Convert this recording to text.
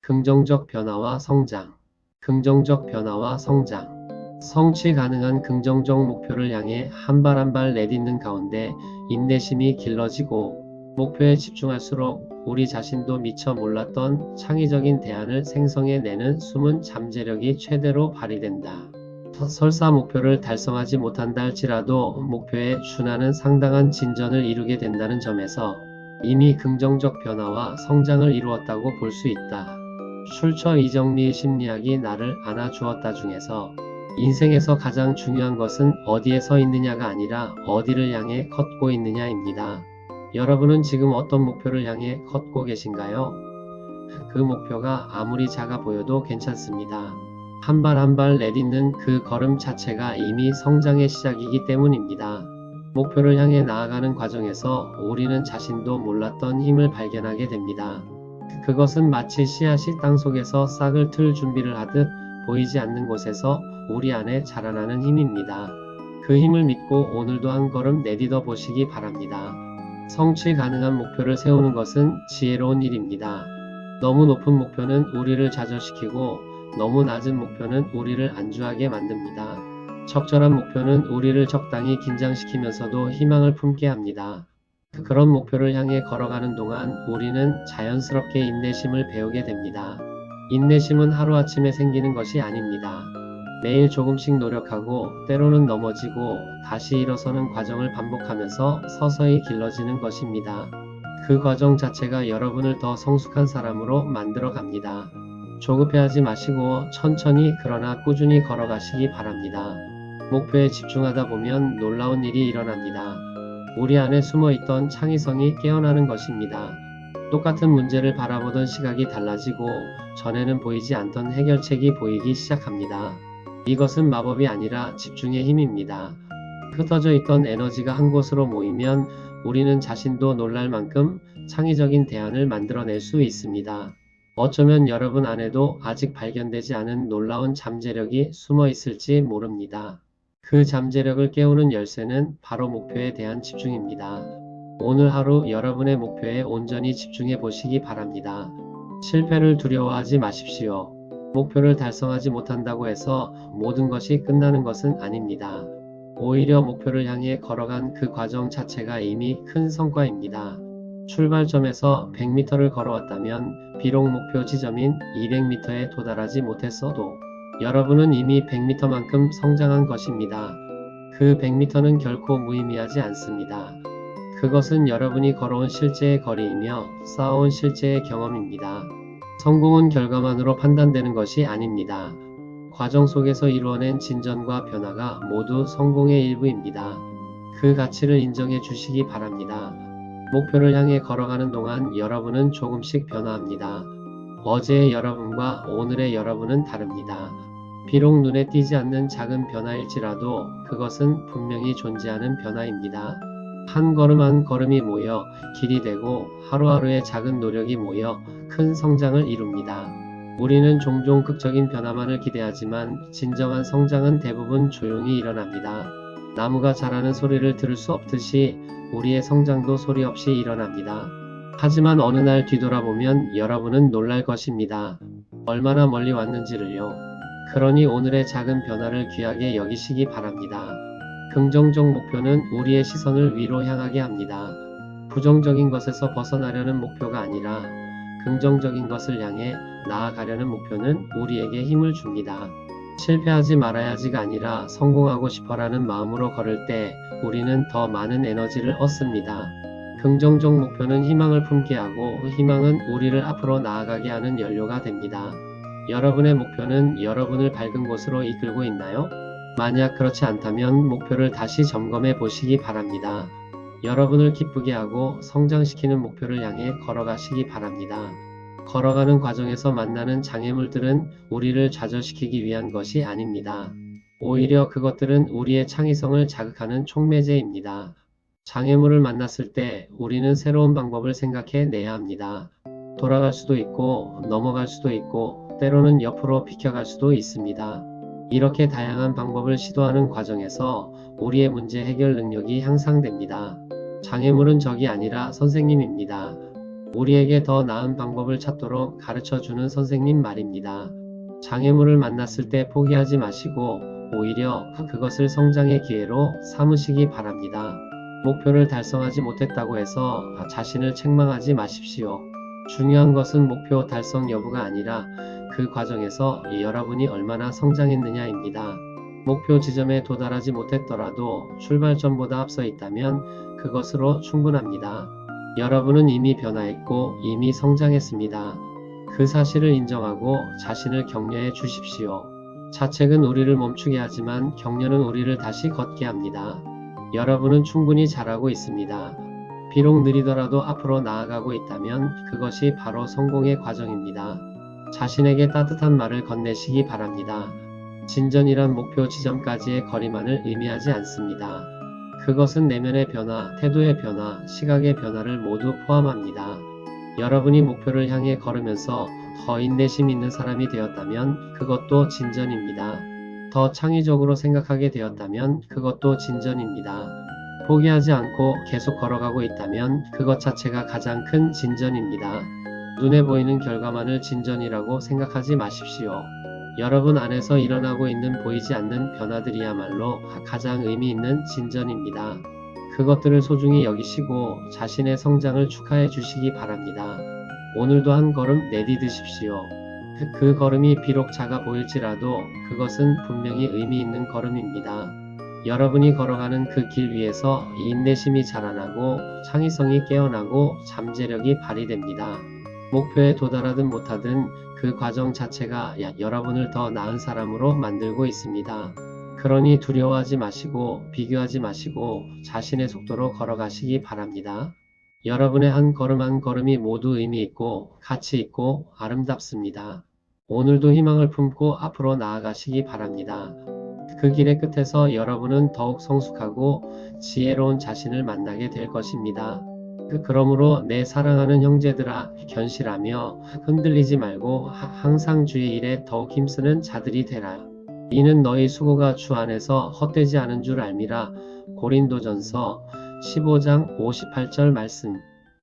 긍정적 변화와 성장. 긍정적 변화와 성장. 성취 가능한 긍정적 목표를 향해 한 발 한 발 내딛는 가운데 인내심이 길러지고 목표에 집중할수록 우리 자신도 미처 몰랐던 창의적인 대안을 생성해내는 숨은 잠재력이 최대로 발휘된다. 설사 목표를 달성하지 못한다 할지라도 목표에 준하는 상당한 진전을 이루게 된다는 점에서 이미 긍정적 변화와 성장을 이루었다고 볼 수 있다. 슐처 이정리 심리학이 나를 안아주었다 중에서 인생에서 가장 중요한 것은 어디에 서 있느냐가 아니라 어디를 향해 걷고 있느냐입니다. 여러분은 지금 어떤 목표를 향해 걷고 계신가요? 그 목표가 아무리 작아 보여도 괜찮습니다. 한 발 한 발 내딛는 그 걸음 자체가 이미 성장의 시작이기 때문입니다. 목표를 향해 나아가는 과정에서 우리는 자신도 몰랐던 힘을 발견하게 됩니다. 그것은 마치 씨앗이 땅속에서 싹을 틀 준비를 하듯 보이지 않는 곳에서 우리 안에 자라나는 힘입니다. 그 힘을 믿고 오늘도 한 걸음 내딛어 보시기 바랍니다. 성취 가능한 목표를 세우는 것은 지혜로운 일입니다. 너무 높은 목표는 우리를 좌절시키고 너무 낮은 목표는 우리를 안주하게 만듭니다. 적절한 목표는 우리를 적당히 긴장시키면서도 희망을 품게 합니다. 그런 목표를 향해 걸어가는 동안 우리는 자연스럽게 인내심을 배우게 됩니다. 인내심은 하루아침에 생기는 것이 아닙니다. 매일 조금씩 노력하고 때로는 넘어지고 다시 일어서는 과정을 반복하면서 서서히 길러지는 것입니다. 그 과정 자체가 여러분을 더 성숙한 사람으로 만들어 갑니다. 조급해하지 마시고 천천히 그러나 꾸준히 걸어가시기 바랍니다. 목표에 집중하다 보면 놀라운 일이 일어납니다. 우리 안에 숨어있던 창의성이 깨어나는 것입니다. 똑같은 문제를 바라보던 시각이 달라지고 전에는 보이지 않던 해결책이 보이기 시작합니다. 이것은 마법이 아니라 집중의 힘입니다. 흩어져 있던 에너지가 한 곳으로 모이면 우리는 자신도 놀랄 만큼 창의적인 대안을 만들어낼 수 있습니다. 어쩌면 여러분 안에도 아직 발견되지 않은 놀라운 잠재력이 숨어 있을지 모릅니다. 그 잠재력을 깨우는 열쇠는 바로 목표에 대한 집중입니다. 오늘 하루 여러분의 목표에 온전히 집중해 보시기 바랍니다. 실패를 두려워하지 마십시오. 목표를 달성하지 못한다고 해서 모든 것이 끝나는 것은 아닙니다. 오히려 목표를 향해 걸어간 그 과정 자체가 이미 큰 성과입니다. 출발점에서 100m를 걸어왔다면 비록 목표 지점인 200m에 도달하지 못했어도 여러분은 이미 100m만큼 성장한 것입니다. 그 100m는 결코 무의미하지 않습니다. 그것은 여러분이 걸어온 실제의 거리이며 쌓아온 실제의 경험입니다. 성공은 결과만으로 판단되는 것이 아닙니다. 과정 속에서 이루어낸 진전과 변화가 모두 성공의 일부입니다. 그 가치를 인정해 주시기 바랍니다. 목표를 향해 걸어가는 동안 여러분은 조금씩 변화합니다. 어제의 여러분과 오늘의 여러분은 다릅니다. 비록 눈에 띄지 않는 작은 변화일지라도 그것은 분명히 존재하는 변화입니다. 한 걸음 한 걸음이 모여 길이 되고 하루하루의 작은 노력이 모여 큰 성장을 이룹니다. 우리는 종종 극적인 변화만을 기대하지만 진정한 성장은 대부분 조용히 일어납니다. 나무가 자라는 소리를 들을 수 없듯이 우리의 성장도 소리 없이 일어납니다. 하지만 어느 날 뒤돌아보면 여러분은 놀랄 것입니다. 얼마나 멀리 왔는지를요. 그러니 오늘의 작은 변화를 귀하게 여기시기 바랍니다. 긍정적 목표는 우리의 시선을 위로 향하게 합니다. 부정적인 것에서 벗어나려는 목표가 아니라 긍정적인 것을 향해 나아가려는 목표는 우리에게 힘을 줍니다. 실패하지 말아야지가 아니라 성공하고 싶어라는 마음으로 걸을 때 우리는 더 많은 에너지를 얻습니다. 긍정적 목표는 희망을 품게 하고 희망은 우리를 앞으로 나아가게 하는 연료가 됩니다. 여러분의 목표는 여러분을 밝은 곳으로 이끌고 있나요? 만약 그렇지 않다면 목표를 다시 점검해 보시기 바랍니다. 여러분을 기쁘게 하고 성장시키는 목표를 향해 걸어가시기 바랍니다. 걸어가는 과정에서 만나는 장애물들은 우리를 좌절시키기 위한 것이 아닙니다. 오히려 그것들은 우리의 창의성을 자극하는 촉매제입니다. 장애물을 만났을 때 우리는 새로운 방법을 생각해 내야 합니다. 돌아갈 수도 있고 넘어갈 수도 있고 때로는 옆으로 비켜갈 수도 있습니다. 이렇게 다양한 방법을 시도하는 과정에서 우리의 문제 해결 능력이 향상됩니다. 장애물은 적이 아니라 선생님입니다. 우리에게 더 나은 방법을 찾도록 가르쳐 주는 선생님 말입니다. 장애물을 만났을 때 포기하지 마시고 오히려 그것을 성장의 기회로 삼으시기 바랍니다. 목표를 달성하지 못했다고 해서 자신을 책망하지 마십시오. 중요한 것은 목표 달성 여부가 아니라 그 과정에서 여러분이 얼마나 성장했느냐입니다. 목표 지점에 도달하지 못했더라도 출발점보다 앞서 있다면 그것으로 충분합니다. 여러분은 이미 변화했고 이미 성장했습니다. 그 사실을 인정하고 자신을 격려해 주십시오. 자책은 우리를 멈추게 하지만 격려는 우리를 다시 걷게 합니다. 여러분은 충분히 잘하고 있습니다. 비록 느리더라도 앞으로 나아가고 있다면 그것이 바로 성공의 과정입니다. 자신에게 따뜻한 말을 건네시기 바랍니다. 진전이란 목표 지점까지의 거리만을 의미하지 않습니다. 그것은 내면의 변화, 태도의 변화, 시각의 변화를 모두 포함합니다. 여러분이 목표를 향해 걸으면서 더 인내심 있는 사람이 되었다면 그것도 진전입니다. 더 창의적으로 생각하게 되었다면 그것도 진전입니다. 포기하지 않고 계속 걸어가고 있다면 그것 자체가 가장 큰 진전입니다. 눈에 보이는 결과만을 진전이라고 생각하지 마십시오. 여러분 안에서 일어나고 있는 보이지 않는 변화들이야말로 가장 의미 있는 진전입니다. 그것들을 소중히 여기시고 자신의 성장을 축하해 주시기 바랍니다. 오늘도 한 걸음 내디디십시오. 그 걸음이 비록 작아 보일지라도 그것은 분명히 의미 있는 걸음입니다. 여러분이 걸어가는 그 길 위에서 인내심이 자라나고 창의성이 깨어나고 잠재력이 발휘됩니다. 목표에 도달하든 못하든 그 과정 자체가 여러분을 더 나은 사람으로 만들고 있습니다. 그러니 두려워하지 마시고 비교하지 마시고 자신의 속도로 걸어가시기 바랍니다. 여러분의 한 걸음 한 걸음이 모두 의미 있고 가치 있고 아름답습니다. 오늘도 희망을 품고 앞으로 나아가시기 바랍니다. 그 길의 끝에서 여러분은 더욱 성숙하고 지혜로운 자신을 만나게 될 것입니다. 그러므로 내 사랑하는 형제들아 견실하며 흔들리지 말고 항상 주의 일에 더욱 힘쓰는 자들이 되라. 이는 너희 수고가 주 안에서 헛되지 않은 줄 알미라. 고린도전서 15장 58절 말씀.